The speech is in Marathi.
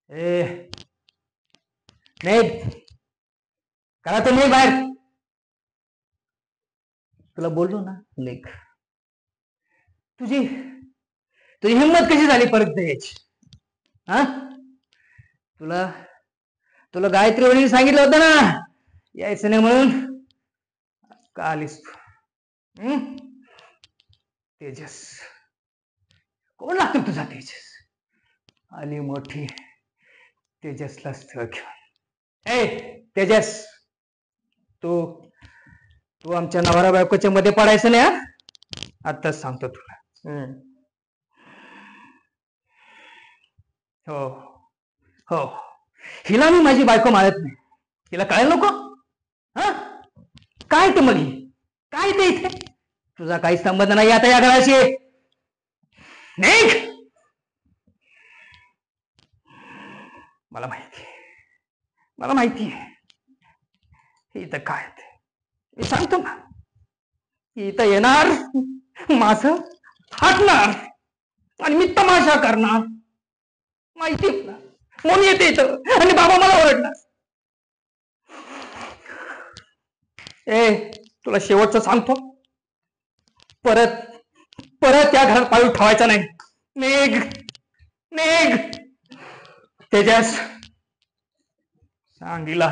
ए नाही करा तर नाही बाहेर. तुला बोललो ना लेख. तुझी तुझी हिंमत कशी झाली परत यायची? हा तुला तुला गायत्री वहिनी सांगितलं होतं ना यायचं नाही म्हणून. का आलीस तू? तेजस कोण लागतो तुझा तेजस? आली मोठी तेजसला स्थळ घेऊन. ए तेजस तू तू आमच्या नवरा बायकोच्या मध्ये पडायचं नाही हा. आताच सांगतो तुला. हो हो हिला मी माझी बायको मानत नाही. हिला कळायला नको. हा काय ते मग काय ते इथे तुझा काही संबंध नाही आता या घराशी. निघ. मला माहिती आहे इथं काय ते मी सांगतो ना. इथं येणार माझं हाटणार आणि मी तमाशा करणार. माहिती म्हणून येते इथं आणि बाबा मला ओरडणार. ए तुला शेवटचं सांगतो परत परत या घरात पाऊल ठेवायचा नाही. निघ निघ. तेजस सांगीला